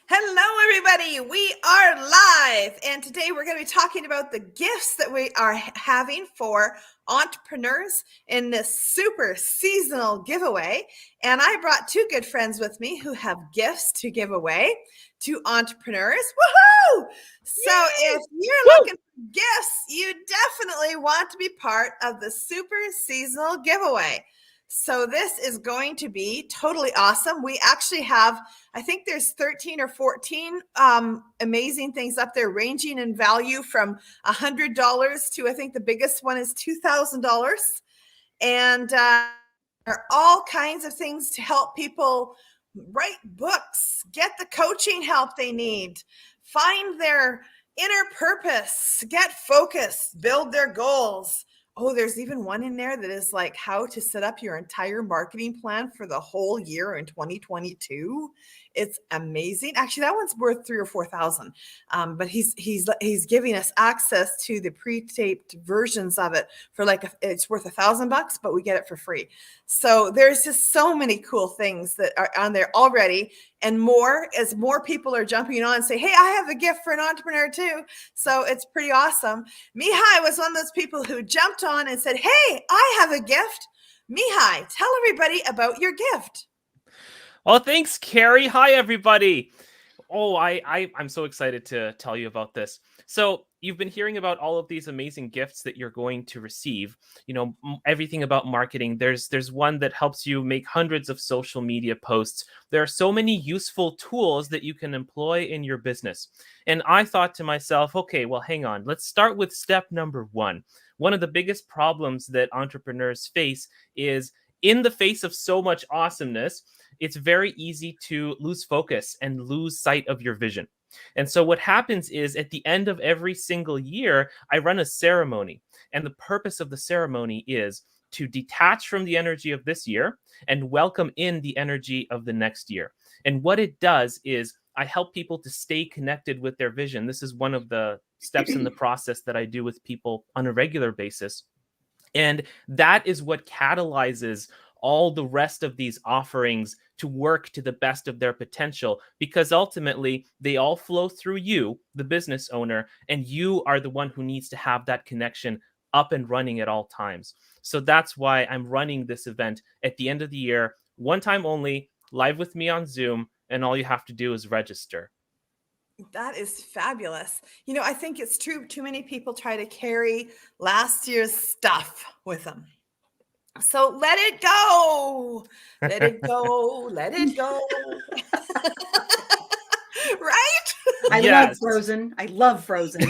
Hello, everybody. We are live, and today we're going to be talking about the gifts that we are having for entrepreneurs in this super seasonal giveaway. And I brought two good friends with me who have gifts to give away to entrepreneurs. Woohoo! So if you're looking for gifts, you definitely want to be part of the super seasonal giveaway. So this is going to be totally awesome. We actually have, I think there's 13 or 14 amazing things up there, ranging in value from $100 to, I think the biggest one is $2,000. And there are all kinds of things to help people write books, get the coaching help they need, find their inner purpose, get focused, build their goals. Oh, there's even one in there that is like how to set up your entire marketing plan for the whole year in 2022. It's amazing. Actually, that one's worth 3,000 or 4,000. But he's giving us access to the pre-taped versions of it for it's worth $1,000, but we get it for free. So there's just so many cool things that are on there already, and more as more people are jumping on and say, hey, I have a gift for an entrepreneur too. So it's pretty awesome. Mihai was one of those people who jumped on and said, hey, I have a gift. Mihai, tell everybody about your gift. Well, thanks, Carrie. Hi, everybody. Oh, I'm so excited to tell you about this. So you've been hearing about all of these amazing gifts that you're going to receive. You know, everything about marketing. There's one that helps you make hundreds of social media posts. There are so many useful tools that you can employ in your business. And I thought to myself, okay, well, hang on. Let's start with step number one. One of the biggest problems that entrepreneurs face is, in the face of so much awesomeness, it's very easy to lose focus and lose sight of your vision. And so what happens is, at the end of every single year, I run a ceremony. And the purpose of the ceremony is to detach from the energy of this year and welcome in the energy of the next year. And what it does is I help people to stay connected with their vision. This is one of the steps in the process that I do with people on a regular basis. And that is what catalyzes all the rest of these offerings to work to the best of their potential, because ultimately they all flow through you, the business owner, and you are the one who needs to have that connection up and running at all times. So that's why I'm running this event at the end of the year, one time only, live with me on Zoom, and all you have to do is register. That is fabulous. You know, I think it's true. Too many people try to carry last year's stuff with them. So let it go. Let it go. Let it go. Right? I love Frozen. I love Frozen.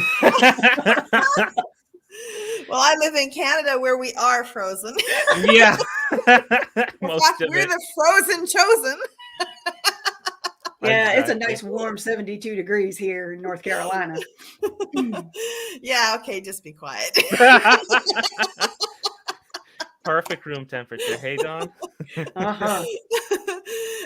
Well, I live in Canada where we are frozen. Yeah. We're the frozen chosen. Yeah, it's a nice warm 72 degrees here in North Carolina. Yeah, okay, just be quiet. Perfect room temperature. Hey, Dawn? Uh-huh.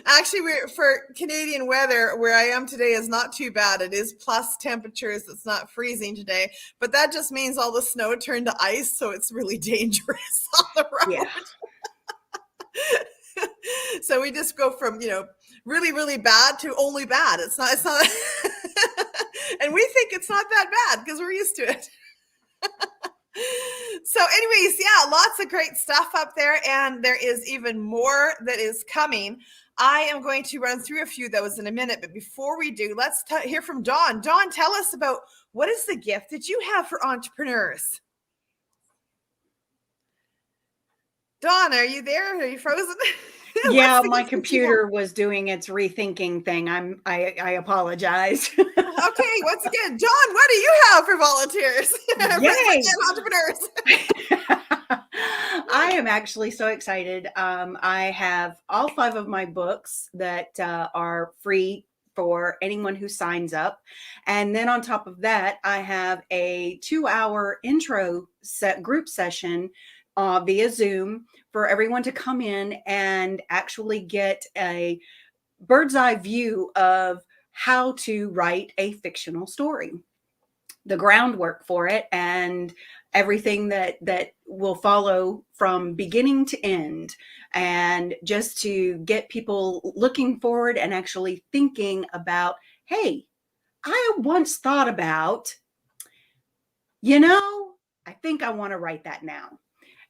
Actually, for Canadian weather, where I am today is not too bad. It is plus temperatures. It's not freezing today, but that just means all the snow turned to ice, so it's really dangerous on the road. Yeah. So we just go from, really, really bad to only bad. It's not, and we think it's not that bad because we're used to it. So anyways, yeah, lots of great stuff up there. And there is even more that is coming. I am going to run through a few of those in a minute. But before we do, let's hear from Dawn. Dawn, tell us about what is the gift that you have for entrepreneurs? Dawn, are you there? Are you frozen? Yeah, my computer was doing its rethinking thing. I apologize. Okay, once again, Dawn, what do you have for volunteers? Yay! For entrepreneurs. I am actually so excited. I have all 5 of my books that are free for anyone who signs up. And then on top of that, I have a 2-hour intro group session via Zoom for everyone to come in and actually get a bird's eye view of how to write a fictional story, the groundwork for it, and everything that will follow from beginning to end, and just to get people looking forward and actually thinking about hey, I once thought about, I think I want to write that now.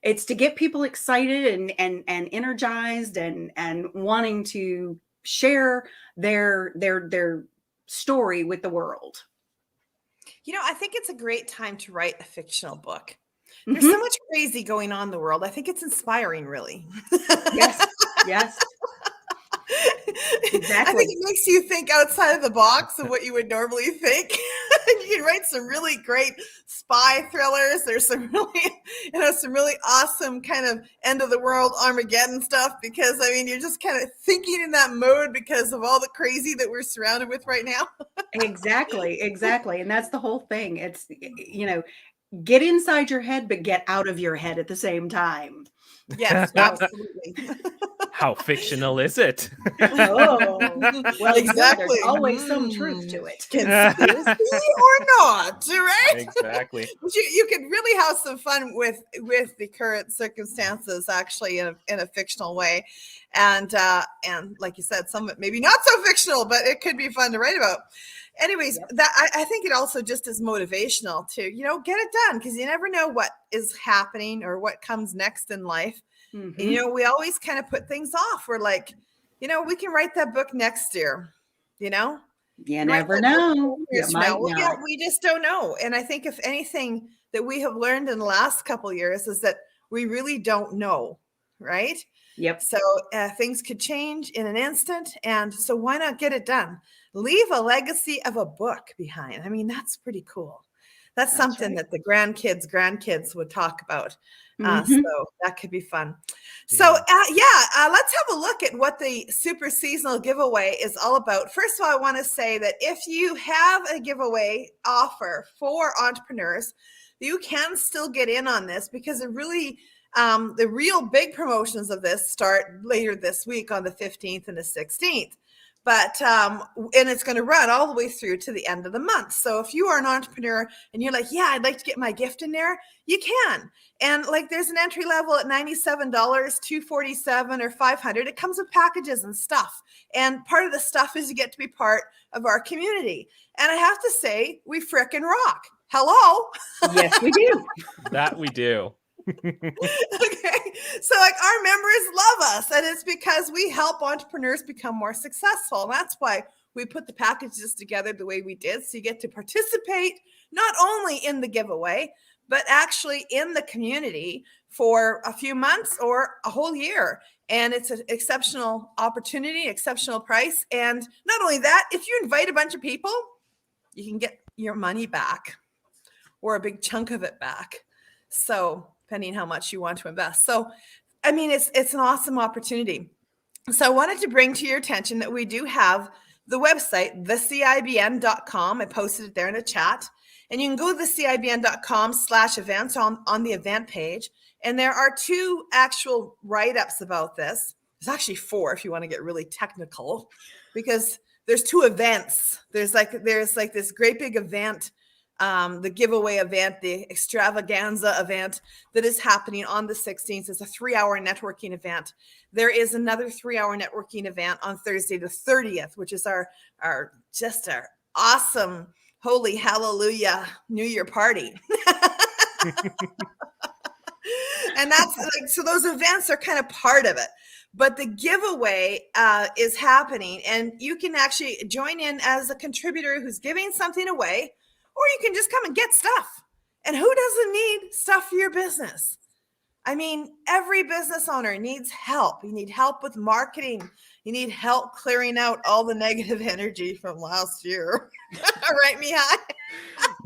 It's to get people excited and energized and wanting to share their story with the world. I think it's a great time to write a fictional book. There's so much crazy going on in the world. I think it's inspiring, really. Yes. Yes. Exactly. I think it makes you think outside of the box of what you would normally think. You can write some really great spy thrillers. There's some really awesome kind of end of the world Armageddon stuff, because you're just kind of thinking in that mode because of all the crazy that we're surrounded with right now. Exactly. And that's the whole thing. It's, get inside your head, but get out of your head at the same time. Yes, absolutely. How fictional is it? Oh, well, exactly. There's always some truth to it. Conspiracy or not, right? Exactly. You could really have some fun with the current circumstances, actually, in a fictional way, and like you said, some of it maybe not so fictional, but it could be fun to write about. Anyways, yep. That I think it also just is motivational to, get it done, because you never know what is happening or what comes next in life. Mm-hmm. And, we always kind of put things off. We're like, we can write that book next year, You never know. We just don't know. And I think if anything that we have learned in the last couple of years is that we really don't know, right? Yep. So things could change in an instant. And so why not get it done? Leave a legacy of a book behind. That's pretty cool. That's something right. that the grandkids would talk about. So that could be fun. Yeah. So let's have a look at what the super seasonal giveaway is all about. First of all, I want to say that if you have a giveaway offer for entrepreneurs, you can still get in on this, because it really the real big promotions of this start later this week on the 15th and the 16th. But, and it's going to run all the way through to the end of the month. So if you are an entrepreneur and you're like, I'd like to get my gift in there, you can. And there's an entry level at $97, $247 or $500. It comes with packages and stuff. And part of the stuff is you get to be part of our community. And I have to say, we frickin' rock. Hello. Yes, we do. That we do. Okay. So our members love us, and it's because we help entrepreneurs become more successful. And that's why we put the packages together the way we did. So you get to participate not only in the giveaway, but actually in the community for a few months or a whole year. And it's an exceptional opportunity, exceptional price. And not only that, if you invite a bunch of people, you can get your money back or a big chunk of it back. So depending how much you want to invest. So, it's an awesome opportunity. So I wanted to bring to your attention that we do have the website, thecibn.com. I posted it there in a chat. And you can go to thecibn.com/events on the event page. And there are 2 actual write-ups about this. There's actually 4 if you want to get really technical, because there's 2 events. There's this great big event, the giveaway event, the Extravaganza event that is happening on the 16th. It's a 3-hour networking event. There is another 3-hour networking event on Thursday, the 30th, which is our awesome, holy hallelujah New Year party. And that's so those events are kind of part of it. But the giveaway is happening, and you can actually join in as a contributor who's giving something away. Or you can just come and get stuff. And who doesn't need stuff for your business? Every business owner needs help. You need help with marketing. You need help clearing out all the negative energy from last year. Right, Mihai?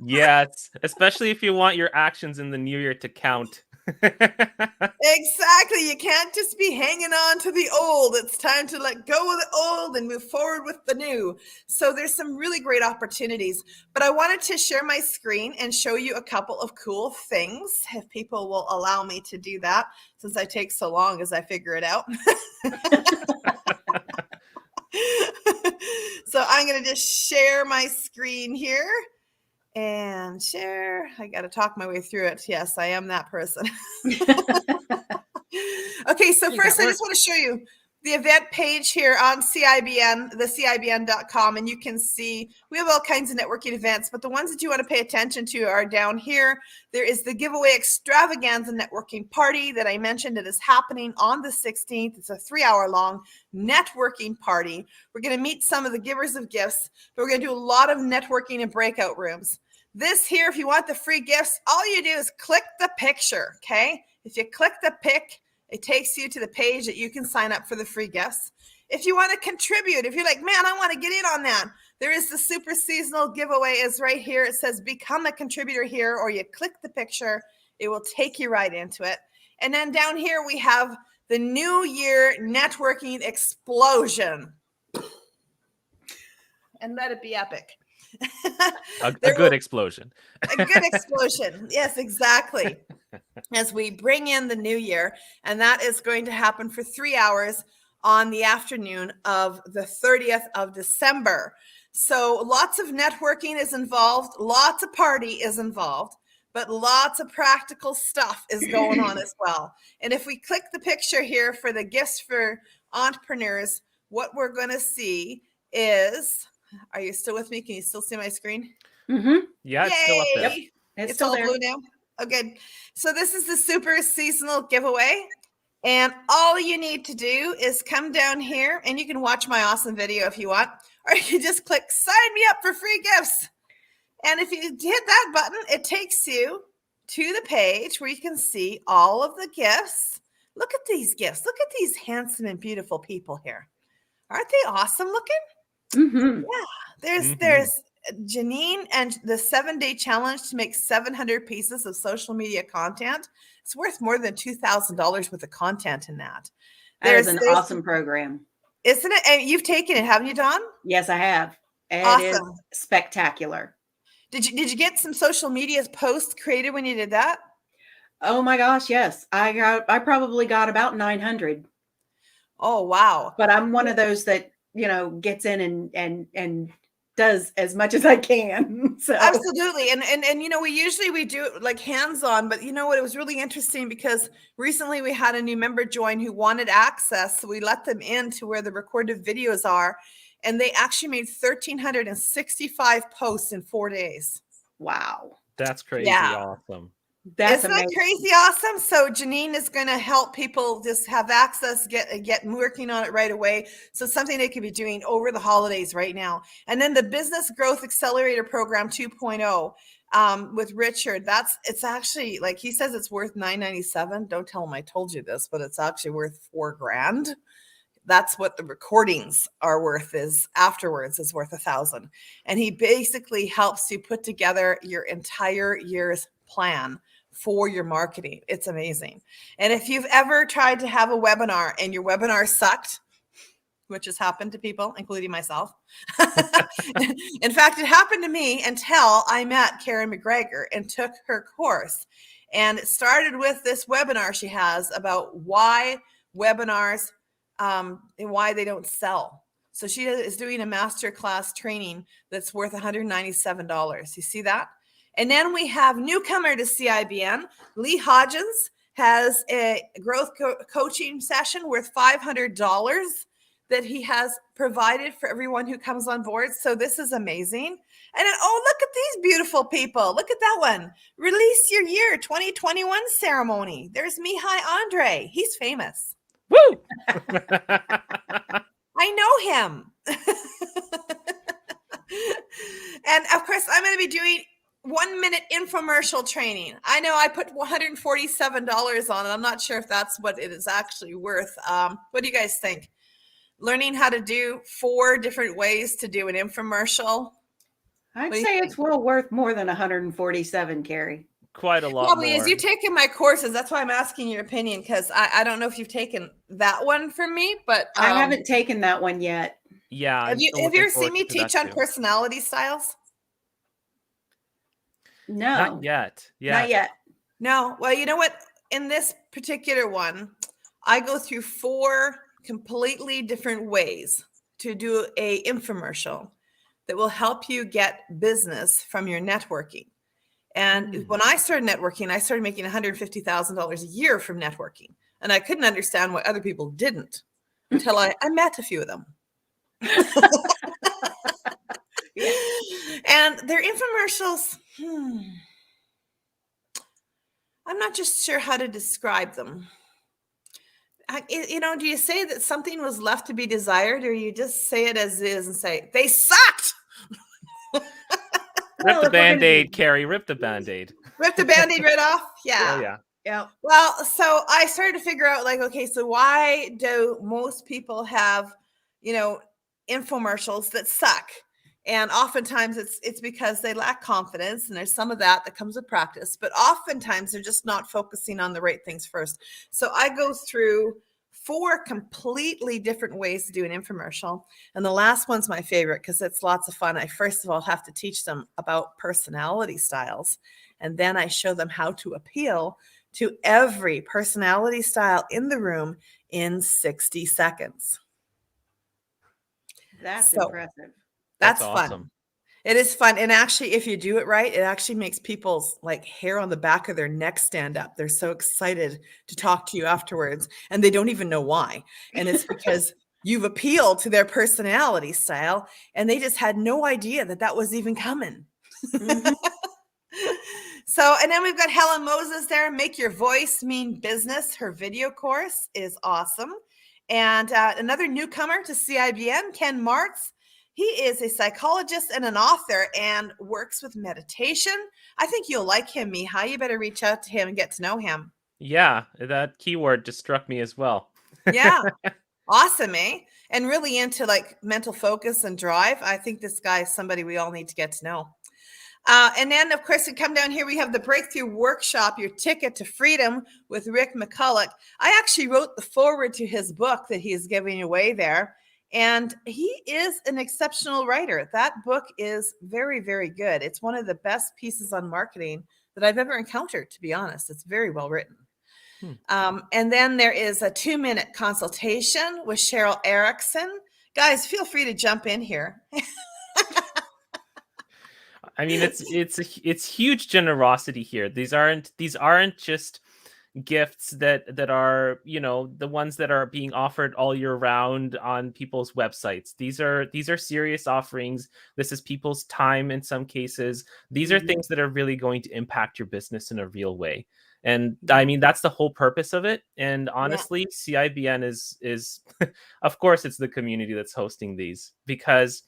Yes, especially if you want your actions in the new year to count. Exactly. You can't just be hanging on to the old. It's time to let go of the old and move forward with the new. So there's some really great opportunities. But I wanted to share my screen and show you a couple of cool things, if people will allow me to do that, since I take so long as I figure it out. So I'm going to just share my screen here. And share. I got to talk my way through it. Yes, I am that person. Okay, so first I just want to show you the event page here on CIBN, the CIBN.com, and you can see we have all kinds of networking events, but the ones that you want to pay attention to are down here. There is the giveaway Extravaganza networking party that I mentioned. It is happening on the 16th. It's a 3-hour-long networking party. We're going to meet some of the givers of gifts, but we're going to do a lot of networking in breakout rooms. This here, if you want the free gifts, all you do is click the picture, okay? If you click the pic, it takes you to the page that you can sign up for the free gifts. If you want to contribute, if you're like, man, I want to get in on that, there is the super seasonal giveaway is right here. It says become a contributor here, or you click the picture. It will take you right into it. And then down here, we have the New Year networking explosion. And let it be epic. A good explosion. A good explosion. Yes, exactly. As we bring in the new year, and that is going to happen for 3 hours on the afternoon of the 30th of December. So lots of networking is involved, lots of party is involved, but lots of practical stuff is going on as well. And if we click the picture here for the gifts for entrepreneurs, what we're going to see is, are you still with me? Can you still see my screen? Mm-hmm. Yeah, it's still up there. Yep. It's still all there. blue now. Oh, good. So this is the super seasonal giveaway. And all you need to do is come down here, and you can watch my awesome video if you want, or you can just click sign me up for free gifts. And if you hit that button, it takes you to the page where you can see all of the gifts. Look at these gifts. Look at these handsome and beautiful people here. Aren't they awesome looking? Mm-hmm. Yeah. There's Janine and the 7-day challenge to make 700 pieces of social media content. It's worth more than $2,000 worth of content in that. There's an awesome program. Isn't it? And you've taken it, haven't you, Dawn? Yes, I have. It Awesome. is spectacular. Did you get some social media posts created when you did that? Oh my gosh, yes. I probably got about 900. Oh, wow. But I'm one of those that, gets in and does as much as I can. So Absolutely. And we do it like hands-on, but you know what? It was really interesting because recently we had a new member join who wanted access. So we let them in to where the recorded videos are. And they actually made 1,365 posts in 4 days. Wow. That's crazy. Yeah. Awesome. That's Isn't amazing. that crazy awesome? So Janine is going to help people just have access, get working on it right away. So it's something they could be doing over the holidays right now. And then the Business Growth Accelerator Program 2.0 with Richard, it's actually, like he says, it's worth $997. Don't tell him I told you this, but it's actually worth $4,000. That's what the recordings are worth, is afterwards is worth $1,000. And he basically helps you put together your entire year's plan for your marketing. It's amazing. And if you've ever tried to have a webinar and your webinar sucked, which has happened to people, including myself. In fact, it happened to me until I met Karen McGregor and took her course. And it started with this webinar she has about why webinars and why they don't sell. So she is doing a masterclass training that's worth $197. You see that? And then we have newcomer to CIBN, Lee Hodgins, has a growth coaching session worth $500 that he has provided for everyone who comes on board. So this is amazing. And then, look at these beautiful people. Look at that one. Release your year 2021 ceremony. There's Mihai Andre. He's famous. Woo! I know him. And of course, I'm going to be doing 1-minute infomercial training. I know I put $147 on it. I'm not sure if that's what it is actually worth. What do you guys think? Learning how to do 4 different ways to do an infomercial. I'd say it's well worth more than 147, Carrie. Quite a lot Probably more. as you've taken my courses. That's why I'm asking your opinion, because I don't know if you've taken that one from me, but I haven't taken that one yet. Yeah. Have you ever seen me teach on personality styles? No. Not yet. Yeah. Not yet. No. Well, you know what? In this particular one, I go through 4 completely different ways to do a infomercial that will help you get business from your networking. And when I started networking, I started making $150,000 a year from networking. And I couldn't understand why other people didn't. until I met a few of them. Yeah. And their infomercials, I'm not just sure how to describe them. Do you say that something was left to be desired, or you just say it as is and say, they sucked? Rip Well, the if we're gonna Band-Aid, be- Carrie. Rip the Band-Aid. Rip the Band-Aid right off? Oh, Yeah. yeah. Yeah. Well, so I started to figure out, like, okay, so why do most people have, infomercials that suck? And oftentimes it's because they lack confidence, and there's some of that comes with practice, but oftentimes they're just not focusing on the right things first. So I go through 4 completely different ways to do an infomercial. And the last one's my favorite because it's lots of fun. I first of all have to teach them about personality styles, and then I show them how to appeal to every personality style in the room in 60 seconds. That's So impressive. that's awesome. fun. It is fun. And actually, if you do it right, it actually makes people's hair on the back of their neck stand up. They're so excited to talk to you afterwards, and they don't even know why. And it's because you've appealed to their personality style, and they just had no idea that was even coming. Mhm. So, and then we've got Helen Moses there. Make Your Voice Mean Business. Her video course is awesome. And another newcomer to CIBN, Ken Martz. He is a psychologist and an author and works with meditation. I think you'll like him, Mihai. You better reach out to him and get to know him. Yeah, that keyword just struck me as well. Yeah. Awesome, eh? And really into mental focus and drive. I think this guy is somebody we all need to get to know. And then, of course, we come down here, we have the Breakthrough Workshop, Your Ticket to Freedom with Rick Mcculloch. I actually wrote the foreword to his book that he is giving away there. And he is an exceptional writer. That book is very, very good. It's one of the best pieces on marketing that I've ever encountered, to be honest. It's very well written. And then there is a 2-minute consultation with Cheryl Erickson. Guys, feel free to jump in here. I mean, it's huge generosity here. These aren't just gifts that are, the ones that are being offered all year round on people's websites. These are serious offerings. This is people's time in some cases. These are things that are really going to impact your business in a real way. And I mean, that's the whole purpose of it. And honestly, CIBN is of course, it's the community that's hosting these, because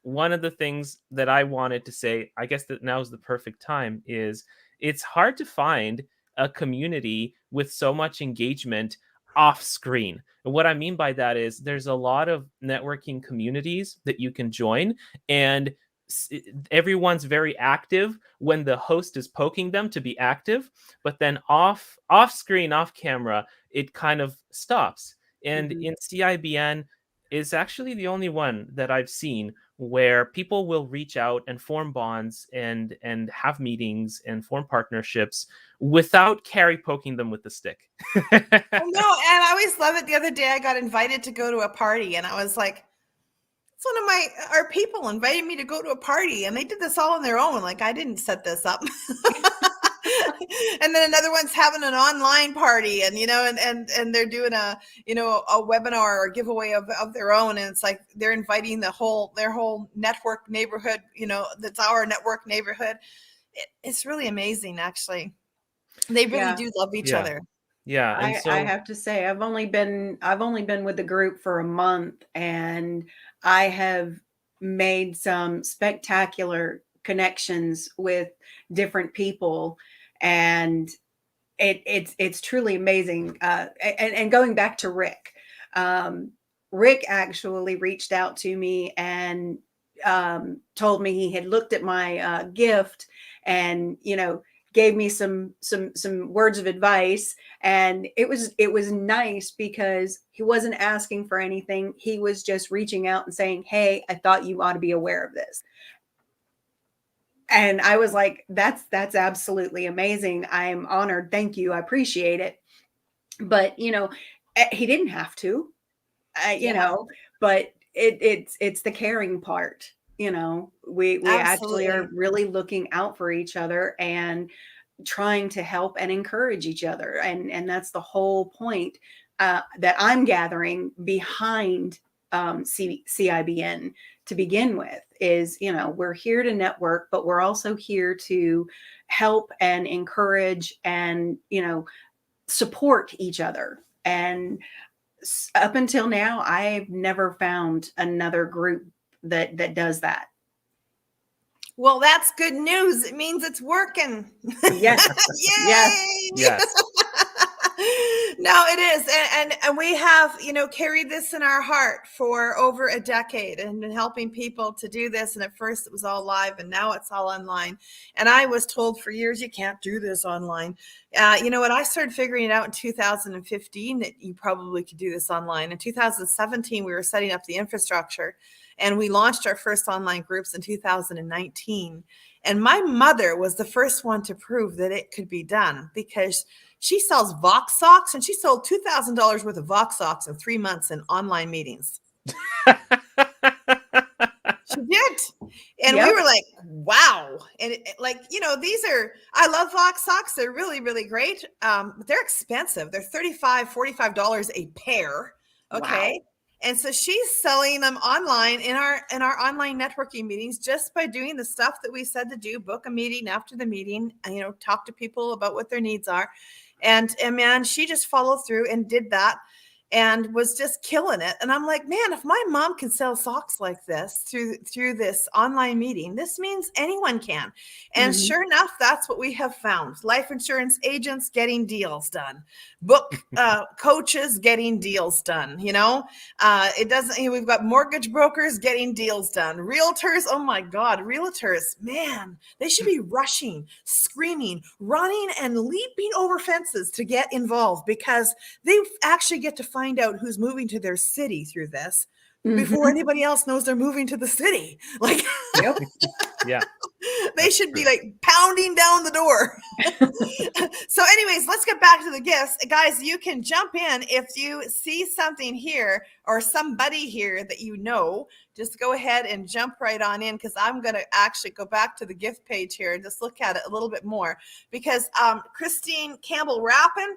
one of the things that I wanted to say, I guess that now is the perfect time, is it's hard to find a community with so much engagement off screen. And what I mean by that is there's a lot of networking communities that you can join, and everyone's very active when the host is poking them to be active, but then off screen, off camera, it kind of stops. And in CIBN is actually the only one that I've seen where people will reach out and form bonds and have meetings and form partnerships without Carrie poking them with the stick. No, and I always love it. The other day I got invited to go to a party, and I was like, it's one of our people invited me to go to a party, and they did this all on their own. Like, I didn't set this up. And then another one's having an online party, and and they're doing a webinar or giveaway of their own, and it's like they're inviting their whole network neighborhood, that's our network neighborhood. It's really amazing, actually. They really do love each other. Yeah, and I have to say, I've only been with the group for a month, and I have made some spectacular connections with different people, and it's truly amazing. And going back to Rick, Rick actually reached out to me and told me he had looked at my gift, and gave me some words of advice. And it was nice because he wasn't asking for anything. He was just reaching out and saying, hey, I thought you ought to be aware of this. And I was like, that's absolutely amazing. I am honored. Thank you. I appreciate it. But, he didn't have to, but it's the caring part. We actually are really looking out for each other and trying to help and encourage each other. And that's the whole point that I'm gathering behind CIBN to begin with is, we're here to network, but we're also here to help and encourage and, support each other. And up until now, I've never found another group that does that. Well, that's good news. It means it's working. Yes. Yay! Yes. No, it is. And we have, carried this in our heart for over a decade and been helping people to do this. And at first it was all live and now it's all online. And I was told for years, you can't do this online. When I started figuring it out in 2015 that you probably could do this online. In 2017, we were setting up the infrastructure and we launched our first online groups in 2019. And my mother was the first one to prove that it could be done because she sells Vox socks and she sold $2,000 worth of Vox socks in 3 months in online meetings. She did. And we were like, wow. And I love Vox socks. They're really, really great. But they're expensive. They're $35, $45 a pair. Okay. Wow. And so she's selling them online in our online networking meetings just by doing the stuff that we said to do, book a meeting after the meeting, and, talk to people about what their needs are. And man, she just followed through and did that and was just killing it. And I'm like, man, if my mom can sell socks like this through this online meeting, this means anyone can. And sure enough, that's what we have found. Life insurance agents getting deals done, book coaches getting deals done. It doesn't, we've got mortgage brokers getting deals done. Realtors, oh my God, realtors, man, they should be rushing, screaming, running, and leaping over fences to get involved because they actually get to find out who's moving to their city through this before anybody else knows they're moving to the city. Like, yeah, they should be like pounding down the door. So anyways, let's get back to the gifts. Guys, you can jump in if you see something here or somebody here that just go ahead and jump right on in because I'm going to actually go back to the gift page here and just look at it a little bit more because Christine Campbell-Rappin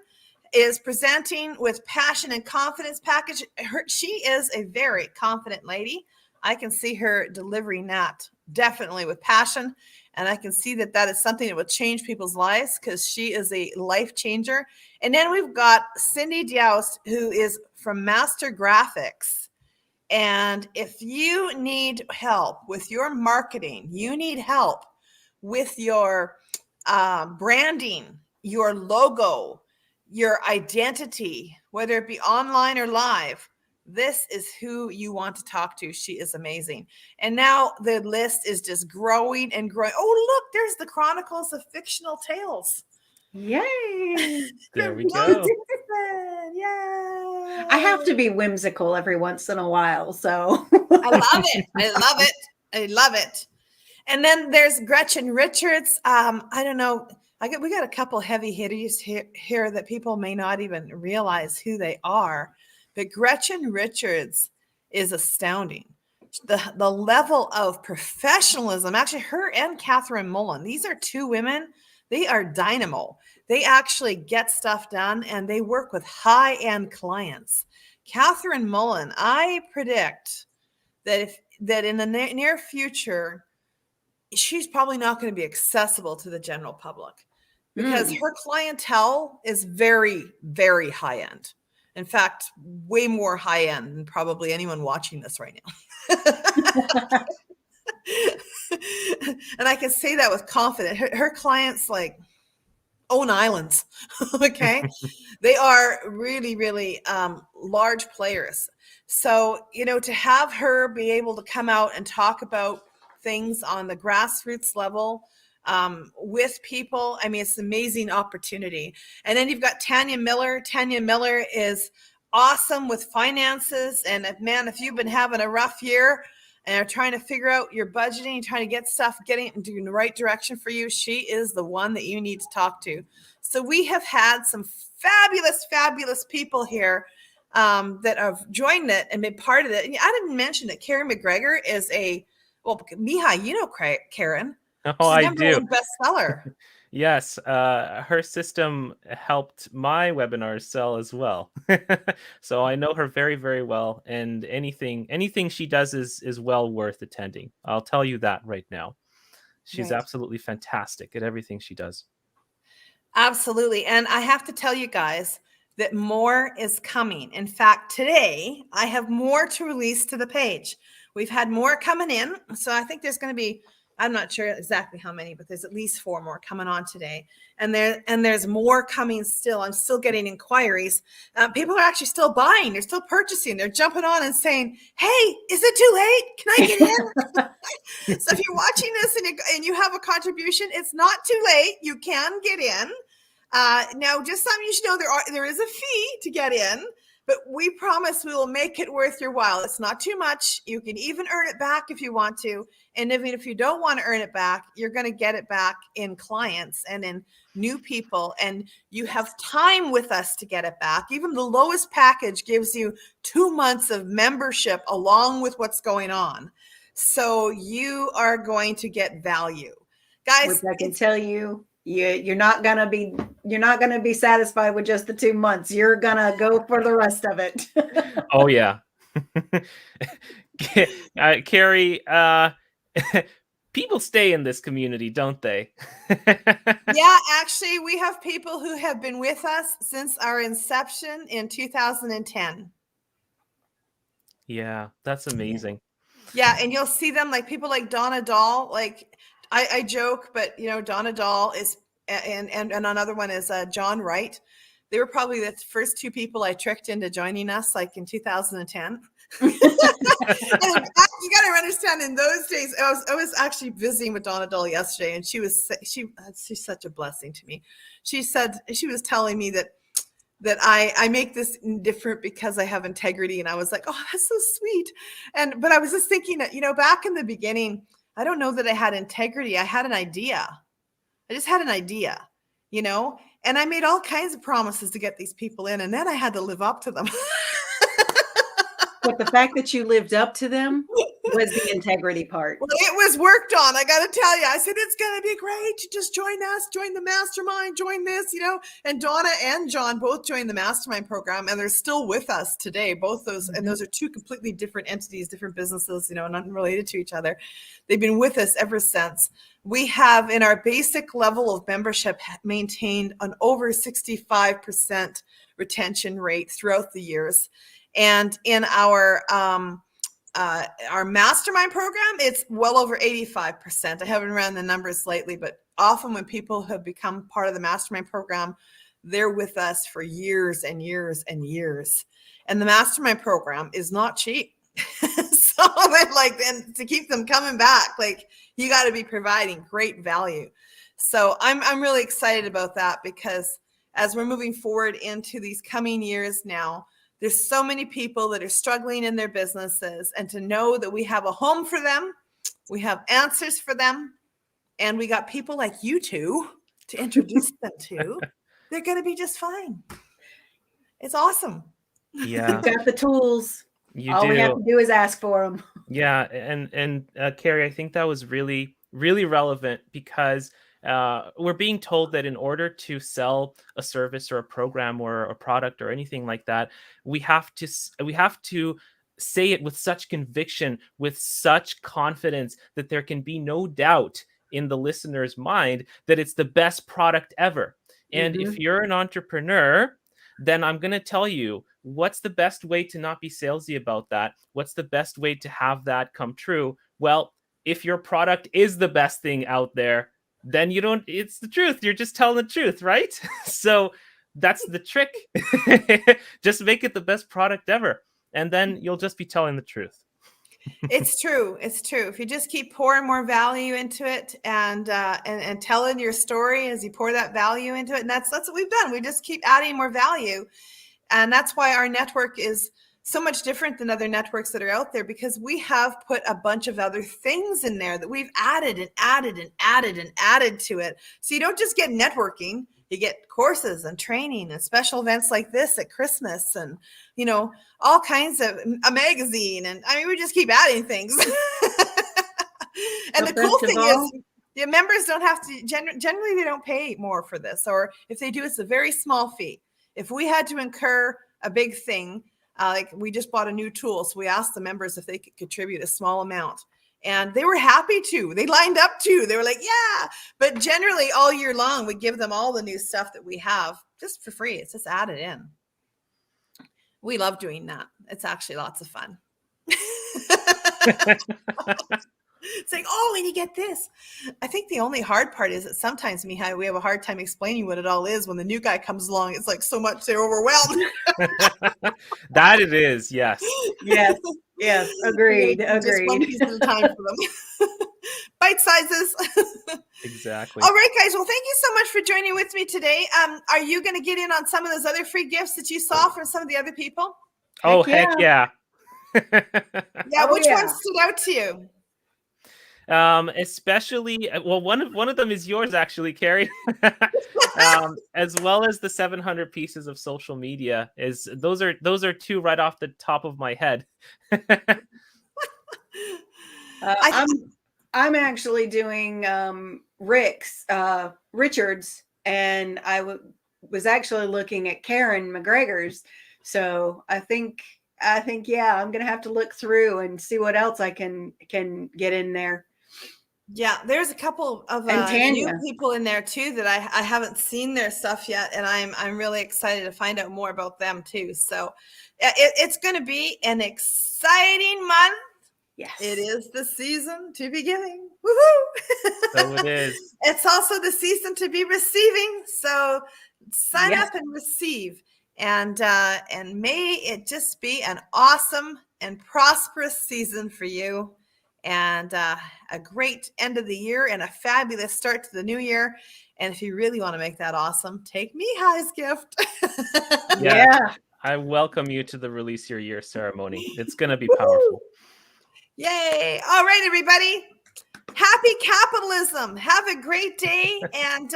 is presenting with Passion and Confidence package. She is a very confident lady. I can see her delivering that definitely with passion. And I can see that is something that will change people's lives because she is a life changer. And then we've got Cindy Dioust, who is from Master Graphics. And if you need help with your marketing, you need help with your branding, your logo, your identity, whether it be online or live, this is who you want to talk to. She is amazing. And now the list is just growing and growing. Oh, look, there's the Chronicles of Fictional Tales. Yay. There we go. Yay. I have to be whimsical every once in a while. So I love it. I love it. I love it. And then there's Gretchen Richards. I don't know. We got a couple heavy hitters here that people may not even realize who they are. But Gretchen Richards is astounding. The level of professionalism, actually her and Catherine Mullen, these are two women. They are dynamo. They actually get stuff done and they work with high-end clients. Catherine Mullen, I predict that in the near future, she's probably not going to be accessible to the general public because her clientele is very, very high-end. In fact, way more high-end than probably anyone watching this right now. And I can say that with confidence. Her clients own islands. Okay. They are really, really large players. So, to have her be able to come out and talk about things on the grassroots level with people, I mean, it's an amazing opportunity. And then you've got Tanya Miller. Tanya Miller is awesome with finances. And if you've been having a rough year and are trying to figure out your budgeting, trying to get stuff, getting it in the right direction for you, she is the one that you need to talk to. So we have had some fabulous, fabulous people here that have joined it and been part of it. And I didn't mention that Karen McGregor is Mihai, Karen. Oh, I do. Bestseller. Yes, her system helped my webinars sell as well. So I know her very, very well, and anything she does is well worth attending. I'll tell you that right now. She's Right. absolutely fantastic at everything she does. Absolutely. And I have to tell you guys that more is coming. In fact, today I have more to release to the page. We've had more coming in. So I think there's going to be, I'm not sure exactly how many, but there's at least 4 more coming on today. And there's more coming still. I'm still getting inquiries. People are actually still buying. They're still purchasing. They're jumping on and saying, hey, is it too late? Can I get in? So if you're watching this and you have a contribution, it's not too late. You can get in. Now, just something you should know, there is a fee to get in, but we promise we will make it worth your while. It's not too much. You can even earn it back if you want to. And even if you don't want to earn it back, you're going to get it back in clients and in new people. And you have time with us to get it back. Even the lowest package gives you 2 months of membership along with what's going on. So you are going to get value. Guys, Which I can tell you, you're not gonna be satisfied with just the 2 months. You're gonna go for the rest of it. Oh yeah. Carrie, people stay in this community, don't they? Yeah, actually, we have people who have been with us since our inception in 2010. Yeah, that's amazing. Yeah, and you'll see them like people like Donna Dahl. Like I joke, but Donna Dahl is, and another one is John Wright. They were probably the first 2 people I tricked into joining us, like in 2010. And in fact, you got to understand, in those days, I was actually visiting with Donna Dahl yesterday, and she's such a blessing to me. She said, she was telling me that I make this different because I have integrity. And I was like, oh, that's so sweet. But I was just thinking that, back in the beginning, I don't know that I had integrity. I had an idea. I just had an idea, and I made all kinds of promises to get these people in, and then I had to live up to them. But the fact that you lived up to them was the integrity part. Well, it was worked on. I got to tell you, I said, it's going to be great. You just join us, join the mastermind, join this, and Donna and John both joined the mastermind program, and they're still with us today. Both those, and those are 2 completely different entities, different businesses, not related to each other. They've been with us ever since. We have, in our basic level of membership, maintained an over 65% retention rate throughout the years. And in our mastermind program, it's well over 85%. I haven't ran the numbers lately, but often when people have become part of the mastermind program, they're with us for years and years and years. And the mastermind program is not cheap. So then to keep them coming back, you got to be providing great value. So I'm really excited about that, because as we're moving forward into these coming years now, there's so many people that are struggling in their businesses, and to know that we have a home for them, we have answers for them, and we got people like you 2 to introduce them to, they're going to be just fine. It's awesome. Yeah. You've got the tools. All we have to do is ask for them. Yeah. And Carrie, I think that was really, really relevant, because we're being told that in order to sell a service or a program or a product or anything like that, we have to say it with such conviction, with such confidence, that there can be no doubt in the listener's mind that it's the best product ever. And if you're an entrepreneur, then I'm going to tell you, what's the best way to not be salesy about that? What's the best way to have that come true? Well, if your product is the best thing out there, then it's the truth. You're just telling the truth, right? So that's the trick. Just make it the best product ever, and then you'll just be telling the truth. It's true. It's true. If you just keep pouring more value into it and telling your story as you pour that value into it, and that's what we've done. We just keep adding more value, and that's why our network is so much different than other networks that are out there, because we have put a bunch of other things in there that we've added and added and added and added to it. So you don't just get networking, you get courses and training and special events like this at Christmas, and all kinds of a magazine, and we just keep adding things. And the cool thing is, The members don't have to, generally they don't pay more for this, or if they do, it's a very small fee. If we had to incur a big thing, like we just bought a new tool, so we asked the members if they could contribute a small amount. And they were happy to. They lined up too. They were like, yeah. But generally all year long, we give them all the new stuff that we have just for free. It's just added in. We love doing that. It's actually lots of fun. It's like, oh, and you get this. I think the only hard part is that sometimes, Mihai, we have a hard time explaining what it all is. When the new guy comes along, it's like so much they're overwhelmed. That it is, yes. Yes, agreed. Just one piece at a time for them. Bite sizes. Exactly. All right, guys. Well, thank you so much for joining with me today. Are you going to get in on some of those other free gifts that you saw from some of the other people? Oh, heck yeah. Yeah, which one stood out to you? Especially, well, one of them is yours, actually, Carrie. As well as the 700 pieces of social media. Those are two right off the top of my head. I'm actually doing Richards, and I was actually looking at Karen McGregor's. So I think yeah, I'm gonna have to look through and see what else I can get in there. Yeah, there's a couple of new people in there too that I haven't seen their stuff yet, and I'm really excited to find out more about them too. So it's going to be an exciting month. Yes, it is the season to be giving. Woohoo! So it is. It's also the season to be receiving. So sign up and receive, and may it just be an awesome and prosperous season for you. And a great end of the year and a fabulous start to the new year. And if you really want to make that awesome, take Mihai's gift. Yeah. I welcome you to the Release Your Year ceremony. It's going to be powerful. Yay. All right, everybody. Happy capitalism. Have a great day. And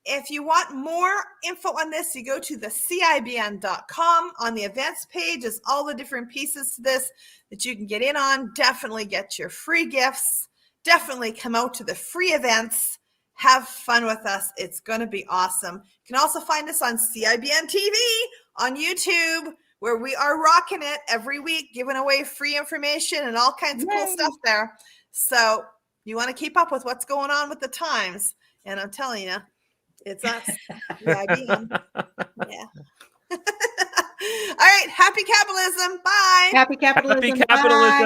if you want more info on this, you go to the CIBN.com. On the events page is all the different pieces to this that you can get in on. Definitely get your free gifts. Definitely come out to the free events. Have fun with us. It's going to be awesome. You can also find us on CIBN TV on YouTube, where we are rocking it every week, giving away free information and all kinds of cool stuff there. So you want to keep up with what's going on with the times. And I'm telling you, it's us. Yeah. All right. Happy capitalism. Bye. Happy capitalism. Happy capitalism. Bye.